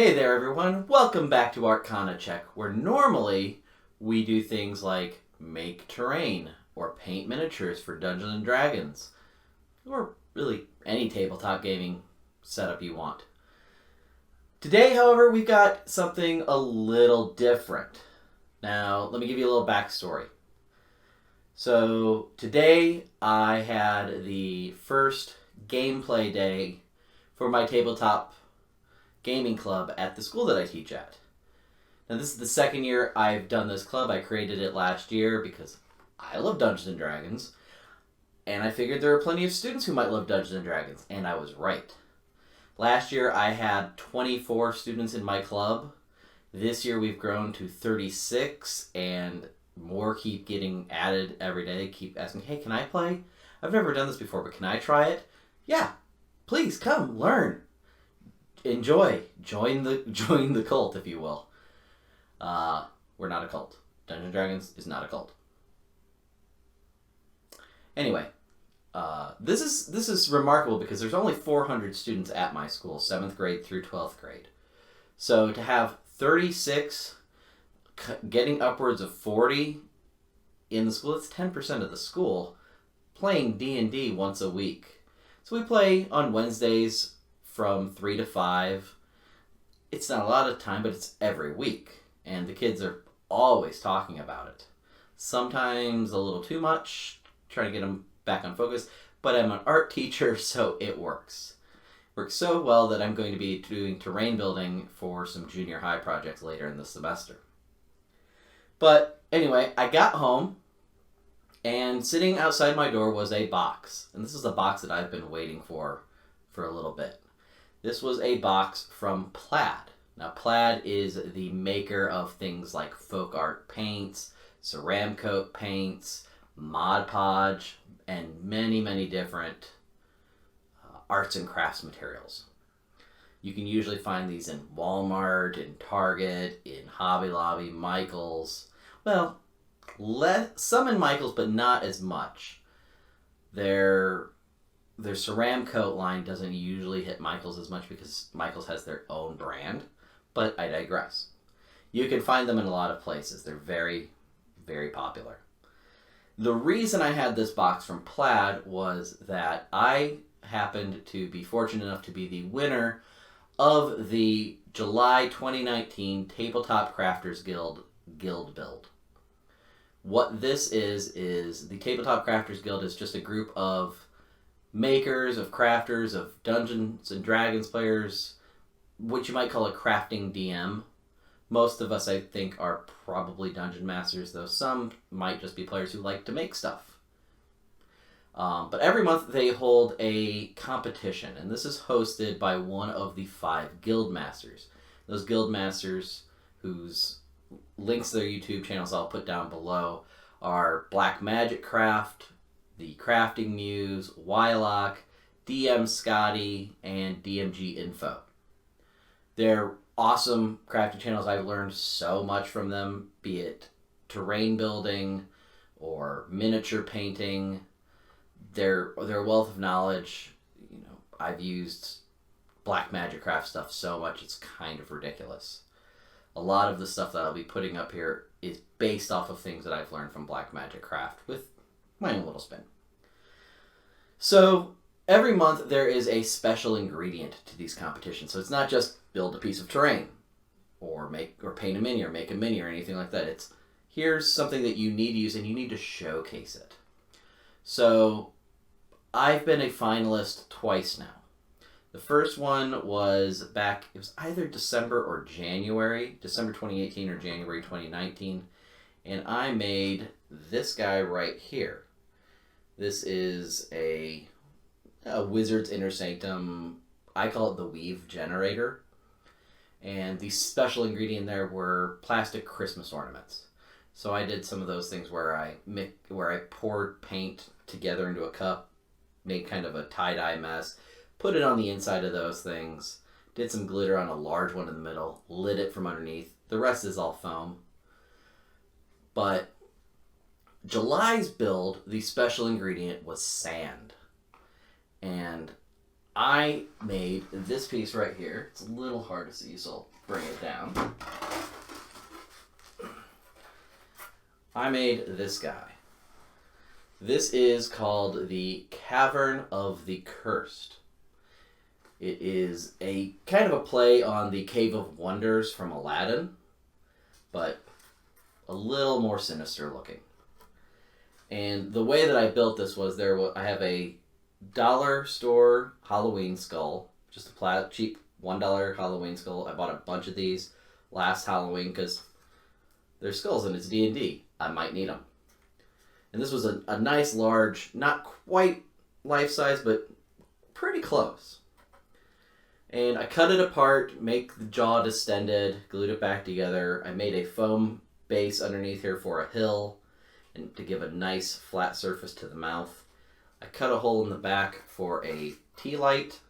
Hey there everyone, welcome back to Arcana Check, where normally we do things like make terrain or paint miniatures for Dungeons and Dragons, or really any tabletop gaming setup you want. Today, however, we've got something a little different. Now, let me give you a little backstory. So, today I had the first gameplay day for my tabletop gaming club at the school that I teach at. Now, this is the second year I've done this club. I created it last year because I love Dungeons and Dragons, and I figured there were plenty of students who might love Dungeons and Dragons, and I was right. Last year I had 24 students in my club. This year we've grown to 36, and more keep getting added every day. They keep asking, hey, can I play? I've never done this before, but can I try it? Yeah, please come, learn. Enjoy. Join the cult, if you will. We're not a cult. Dungeons and Dragons is not a cult. Anyway, this is remarkable because there's only 400 students at my school, 7th grade through 12th grade. So to have 36 getting upwards of 40 in the school, it's 10% of the school playing D&D once a week. So we play on Wednesdays from 3 to 5. It's not a lot of time, but it's every week. And the kids are always talking about it. Sometimes a little too much, trying to get them back on focus. But I'm an art teacher, so it works. Works so well that I'm going to be doing terrain building for some junior high projects later in the semester. But anyway, I got home, and sitting outside my door was a box. And this is a box that I've been waiting for a little bit. This was a box from Plaid. Now, Plaid is the maker of things like folk art paints, Ceramcoat paints, Mod Podge, and many, many different arts and crafts materials. You can usually find these in Walmart, in Target, in Hobby Lobby, Michaels. Well, some in Michaels, but not as much. Their Ceramcoat line doesn't usually hit Michaels as much because Michaels has their own brand, but I digress. You can find them in a lot of places. They're very, very popular. The reason I had this box from Plaid was that I happened to be fortunate enough to be the winner of the July 2019 Tabletop Crafters Guild build. What this is the Tabletop Crafters Guild is just a group of makers, of crafters, of Dungeons and Dragons players, what you might call a crafting DM. Most of us, I think, are probably dungeon masters, though some might just be players who like to make stuff. But every month they hold a competition, and this is hosted by one of the 5 guild masters. Those guild masters, whose links to their YouTube channels I'll put down below, are Black Magic Craft, the Crafting Muse, Wylock, DM Scotty, and DMG Info. They're awesome crafting channels. I've learned so much from them, be it terrain building or miniature painting. They're a wealth of knowledge. You know, I've used Black Magic Craft stuff so much it's kind of ridiculous. A lot of the stuff that I'll be putting up here is based off of things that I've learned from Black Magic Craft with my own little spin. So every month there is a special ingredient to these competitions. So it's not just build a piece of terrain or paint a mini or make a mini or anything like that. It's here's something that you need to use and you need to showcase it. So I've been a finalist twice now. The first one was back, it was either December or January, December 2018 or January 2019, and I made this guy right here. This is a Wizard's Inner Sanctum, I call it the Weave Generator, and the special ingredient there were plastic Christmas ornaments. So I did some of those things where I poured paint together into a cup, made kind of a tie-dye mess, put it on the inside of those things, did some glitter on a large one in the middle, lit it from underneath. The rest is all foam. But July's build, the special ingredient was sand. And I made this piece right here. It's a little hard to see, so I'll bring it down. I made this guy. This is called the Cavern of the Cursed. It is a kind of a play on the Cave of Wonders from Aladdin, but a little more sinister looking. And the way that I built this was I have a dollar store Halloween skull, just a cheap $1 Halloween skull. I bought a bunch of these last Halloween because they're skulls and it's D&D. I might need them. And this was a nice large, not quite life size, but pretty close. And I cut it apart, make the jaw distended, glued it back together. I made a foam base underneath here for a hill and to give a nice flat surface to the mouth. I cut a hole in the back for a tea light.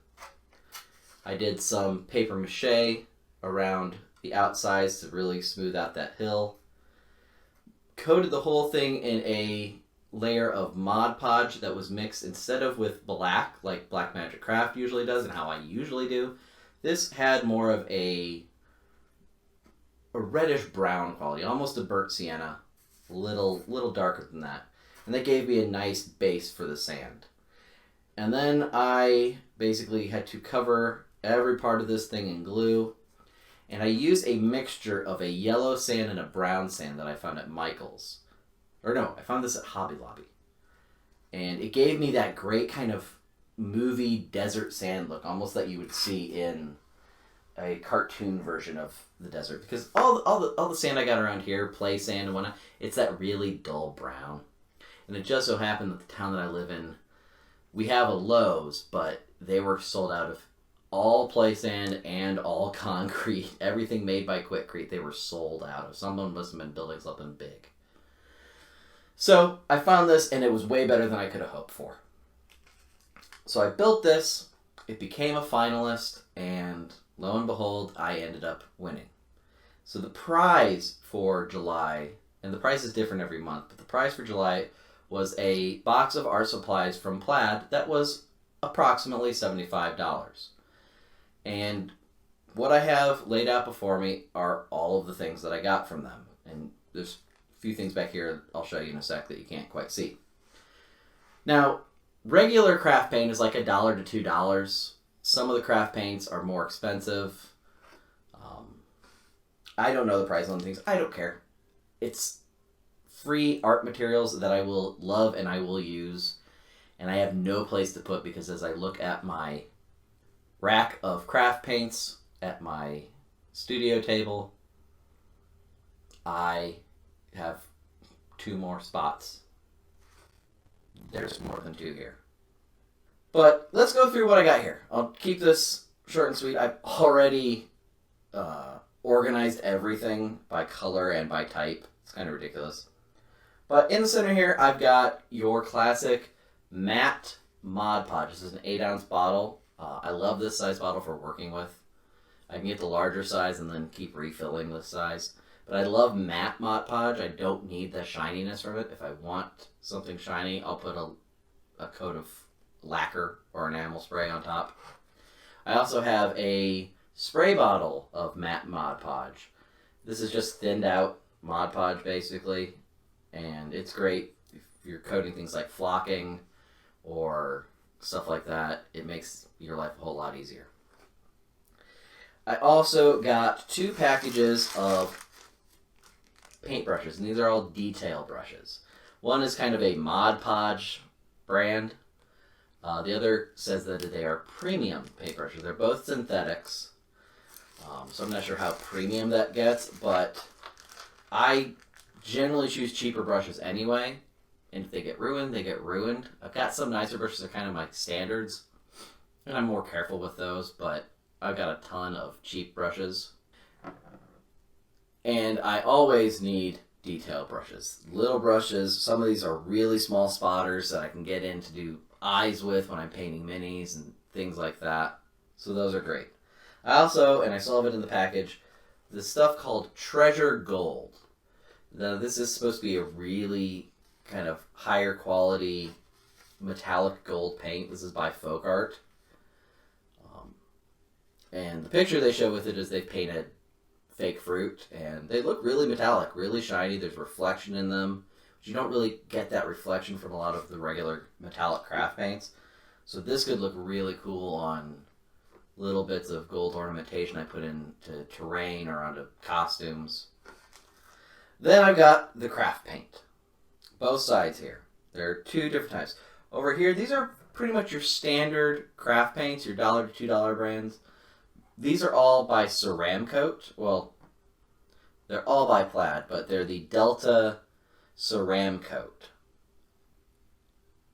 I did some paper mache around the outsides to really smooth out that hill. Coated the whole thing in a layer of Mod Podge that was mixed instead of with black, like Black Magic Craft usually does and how I usually do. This had more of a reddish brown quality, almost a burnt sienna, a little darker than that. And that gave me a nice base for the sand. And then I basically had to cover every part of this thing in glue. And I used a mixture of a yellow sand and a brown sand that I found at Michael's. Or no, I found this at Hobby Lobby. And it gave me that great kind of movie desert sand look, almost that you would see in a cartoon version of the desert. Because all the sand I got around here, play sand and whatnot, it's that really dull brown. And it just so happened that the town that I live in, we have a Lowe's, but they were sold out of all play sand and all concrete. Everything made by Quikrete, they were sold out of. Someone must have been building something big. So I found this, and it was way better than I could have hoped for. So I built this. It became a finalist, and lo and behold, I ended up winning. So the prize for July, and the price is different every month, but the prize for July was a box of art supplies from Plaid that was approximately $75. And what I have laid out before me are all of the things that I got from them. And there's a few things back here I'll show you in a sec that you can't quite see. Now, regular craft paint is like $1 to $2. Some of the craft paints are more expensive. I don't know the price on things. I don't care. It's free art materials that I will love and I will use. And I have no place to put because as I look at my rack of craft paints at my studio table, I have 2 more spots. There's more than 2 here. But let's go through what I got here. I'll keep this short and sweet. I've already organized everything by color and by type. It's kind of ridiculous. But in the center here, I've got your classic matte Mod Podge. This is an 8-ounce bottle. I love this size bottle for working with. I can get the larger size and then keep refilling this size. But I love matte Mod Podge. I don't need the shininess from it. If I want something shiny, I'll put a coat of lacquer or enamel spray on top. I also have a spray bottle of matte Mod Podge. This is just thinned out Mod Podge basically. And it's great if you're coating things like flocking or stuff like that. It makes your life a whole lot easier. I also got 2 packages of paintbrushes, and these are all detail brushes. One is kind of a Mod Podge brand. The other says that they are premium paintbrushes. They're both synthetics, so I'm not sure how premium that gets, but I generally choose cheaper brushes anyway, and if they get ruined, they get ruined. I've got some nicer brushes that are kind of my standards, and I'm more careful with those, but I've got a ton of cheap brushes. And I always need detail brushes. Little brushes, some of these are really small spotters that I can get in to do eyes with when I'm painting minis and things like that. So those are great. I also, and I still have it in the package, this stuff called Treasure Gold. Now this is supposed to be a really kind of higher quality metallic gold paint. This is by Folk Art. And the picture they show with it is they've painted fake fruit, and they look really metallic, really shiny. There's reflection in them. But you don't really get that reflection from a lot of the regular metallic craft paints. So this could look really cool on little bits of gold ornamentation I put into terrain or onto costumes. Then I've got the craft paint. Both sides here. There are two different types. Over here, these are pretty much your standard craft paints, your $1 to $2 brands. These are all by Ceramcoat. Well, they're all by Plaid, but they're the Delta Ceramcoat.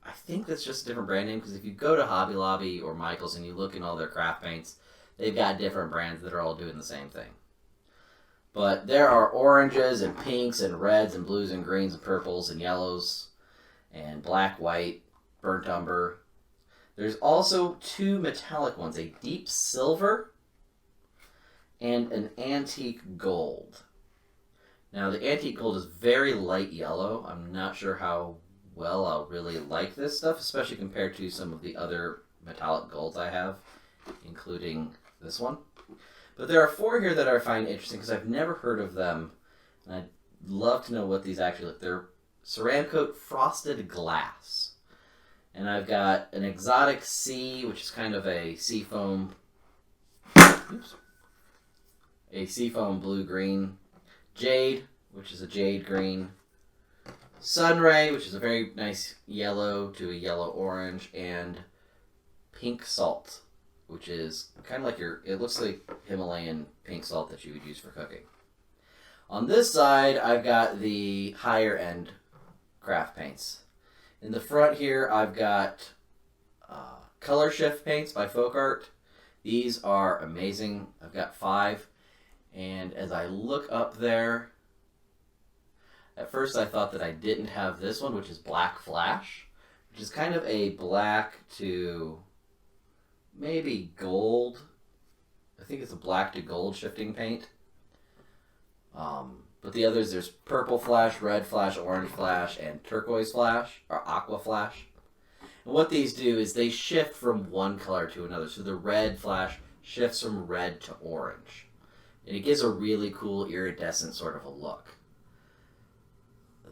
I think that's just a different brand name, because if you go to Hobby Lobby or Michael's and you look in all their craft paints, they've got different brands that are all doing the same thing. But there are oranges and pinks and reds and blues and greens and purples and yellows and black, white, burnt umber. There's also two metallic ones, a deep silver and an antique gold. Now, the antique gold is very light yellow. I'm not sure how well I'll really like this stuff, especially compared to some of the other metallic golds I have, including this one. But there are four here that I find interesting because I've never heard of them, and I'd love to know what these actually look. They're Ceramcoat Frosted Glass. And I've got an Exotic Sea, which is kind of a seafoam, blue-green. Jade, which is a jade green. Sunray, which is a very nice yellow to a yellow-orange. And Pink Salt, which is kind of like it looks like Himalayan pink salt that you would use for cooking. On this side, I've got the higher-end craft paints. In the front here, I've got Color Shift paints by Folk Art. These are amazing. I've got 5. And as I look up there, at first I thought that I didn't have this one, which is Black Flash, which is kind of a black to maybe gold. I think it's a black to gold shifting paint. But the others, there's Purple Flash, Red Flash, Orange Flash, and Turquoise Flash, or Aqua Flash. And what these do is they shift from one color to another. So the Red Flash shifts from red to orange. And it gives a really cool iridescent sort of a look.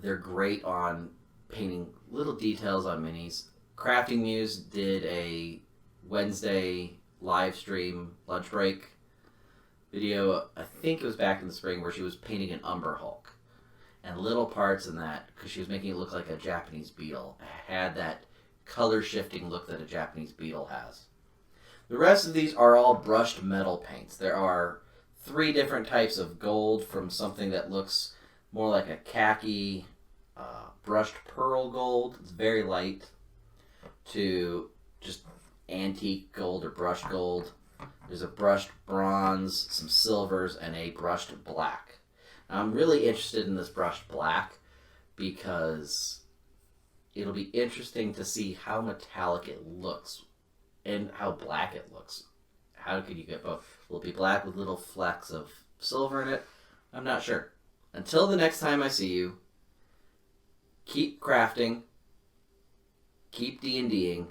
They're great on painting little details on minis. Crafting Muse did a Wednesday live stream lunch break video, I think it was back in the spring, where she was painting an Umber Hulk. And little parts in that, because she was making it look like a Japanese beetle, had that color shifting look that a Japanese beetle has. The rest of these are all brushed metal paints. There are 3 different types of gold, from something that looks more like a khaki brushed pearl gold, it's very light, to just antique gold or brushed gold. There's a brushed bronze, some silvers, and a brushed black. Now, I'm really interested in this brushed black because it'll be interesting to see how metallic it looks and how black it looks. How could you get both? Will it be black with little flecks of silver in it? I'm not sure. Until the next time I see you, keep crafting, keep D&Ding,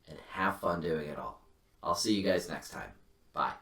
and have fun doing it all. I'll see you guys next time. Bye.